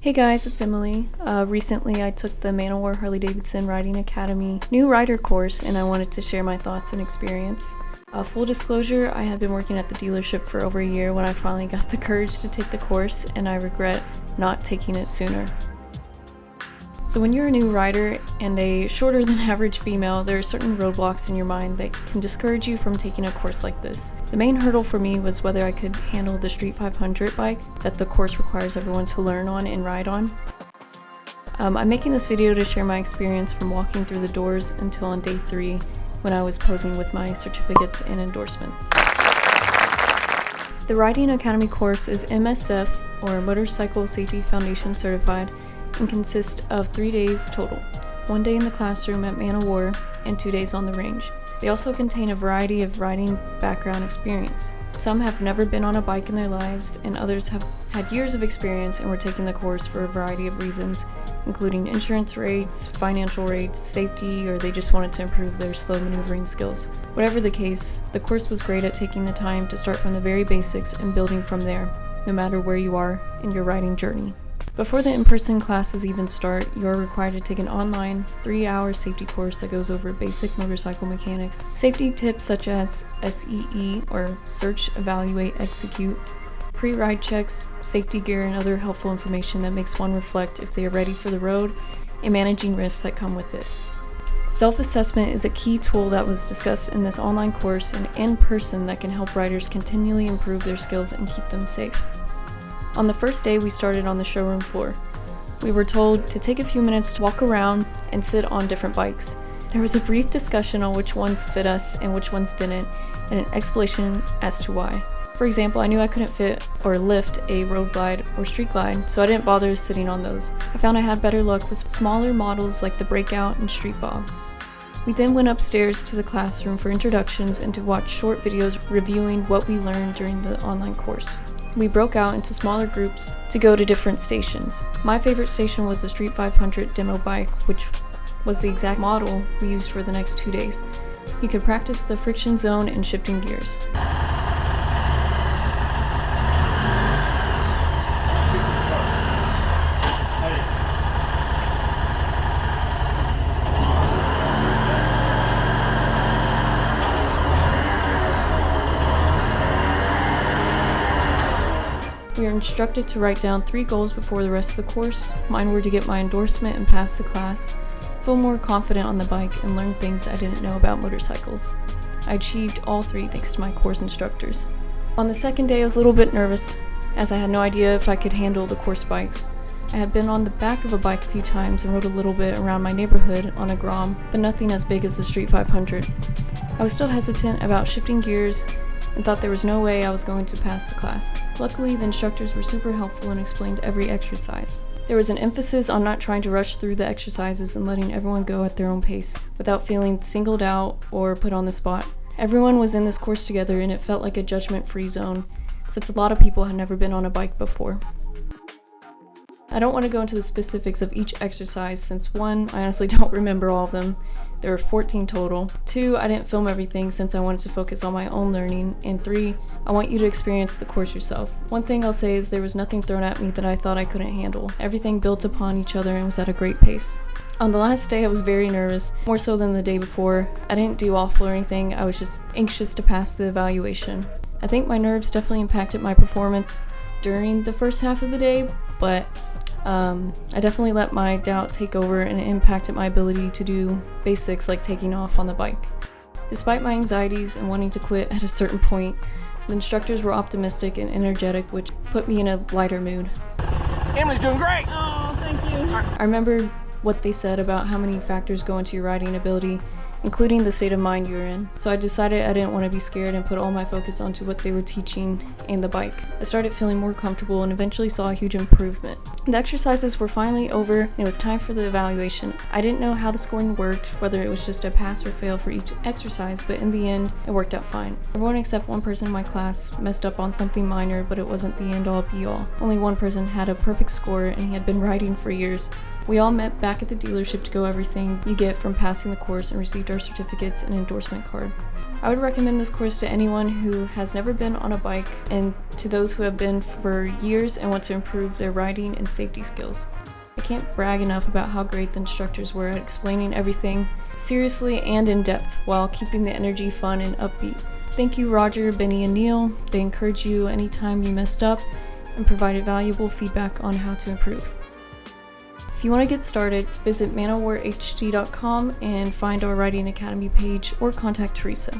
Hey guys, it's Emily. Recently I took the Man O War Harley-Davidson Riding Academy new rider course and I wanted to share my thoughts and experience. Full disclosure, I had been working at the dealership for over a year when I finally got the courage to take the course, and I regret not taking it sooner. So when you're a new rider and a shorter than average female, there are certain roadblocks in your mind that can discourage you from taking a course like this. The main hurdle for me was whether I could handle the Street 500 bike that the course requires everyone to learn on and ride on. I'm making this video to share my experience from walking through the doors until on day 3 when I was posing with my certificates and endorsements. The Riding Academy course is MSF, or Motorcycle Safety Foundation certified, and consists of 3 days total, 1 day in the classroom at Man O War and 2 days on the range. They also contain a variety of riding background experience. Some have never been on a bike in their lives, and others have had years of experience and were taking the course for a variety of reasons, including insurance rates, financial rates, safety, or they just wanted to improve their slow maneuvering skills. Whatever the case, the course was great at taking the time to start from the very basics and building from there, no matter where you are in your riding journey. Before the in-person classes even start, you are required to take an online 3-hour safety course that goes over basic motorcycle mechanics, safety tips such as SEE, or Search, Evaluate, Execute, pre-ride checks, safety gear, and other helpful information that makes one reflect if they are ready for the road, and managing risks that come with it. Self-assessment is a key tool that was discussed in this online course and in person that can help riders continually improve their skills and keep them safe. On the first day, we started on the showroom floor. We were told to take a few minutes to walk around and sit on different bikes. There was a brief discussion on which ones fit us and which ones didn't, and an explanation as to why. For example, I knew I couldn't fit or lift a road glide or street glide, so I didn't bother sitting on those. I found I had better luck with smaller models like the Breakout and Street Bob. We then went upstairs to the classroom for introductions and to watch short videos reviewing what we learned during the online course. We broke out into smaller groups to go to different stations. My favorite station was the Street 500 demo bike, which was the exact model we used for the next 2 days. You could practice the friction zone and shifting gears. We were instructed to write down 3 goals before the rest of the course. Mine were to get my endorsement and pass the class, feel more confident on the bike, and learn things I didn't know about motorcycles. I achieved all 3 thanks to my course instructors. On the second day, I was a little bit nervous, as I had no idea if I could handle the course bikes. I had been on the back of a bike a few times and rode a little bit around my neighborhood on a Grom, but nothing as big as the Street 500. I was still hesitant about shifting gears and thought there was no way I was going to pass the class. Luckily, the instructors were super helpful and explained every exercise. There was an emphasis on not trying to rush through the exercises and letting everyone go at their own pace, without feeling singled out or put on the spot. Everyone was in this course together and it felt like a judgment-free zone, since a lot of people had never been on a bike before. I don't want to go into the specifics of each exercise since 1, I honestly don't remember all of them. There were 14 total. 2, I didn't film everything since I wanted to focus on my own learning. And 3, I want you to experience the course yourself. One thing I'll say is there was nothing thrown at me that I thought I couldn't handle. Everything built upon each other and was at a great pace. On the last day, I was very nervous, more so than the day before. I didn't do awful or anything, I was just anxious to pass the evaluation. I think my nerves definitely impacted my performance during the first half of the day, but I definitely let my doubt take over and it impacted my ability to do basics like taking off on the bike. Despite my anxieties and wanting to quit at a certain point, the instructors were optimistic and energetic, which put me in a lighter mood. Emily's doing great! Oh, thank you. I remember what they said about how many factors go into your riding ability, including the state of mind you're in. So I decided I didn't want to be scared and put all my focus onto what they were teaching and the bike. I started feeling more comfortable and eventually saw a huge improvement. The exercises were finally over and it was time for the evaluation. I didn't know how the scoring worked, whether it was just a pass or fail for each exercise, but in the end, it worked out fine. Everyone except one person in my class messed up on something minor, but it wasn't the end all be all. Only one person had a perfect score and he had been riding for years. We all met back at the dealership to go over everything you get from passing the course and received our certificates and endorsement card. I would recommend this course to anyone who has never been on a bike and to those who have been for years and want to improve their riding and safety skills. I can't brag enough about how great the instructors were at explaining everything seriously and in depth while keeping the energy fun and upbeat. Thank you, Roger, Benny, and Neil. They encourage you anytime you messed up and provided valuable feedback on how to improve. If you want to get started, visit manowarhd.com and find our Riding Academy page or contact Teresa.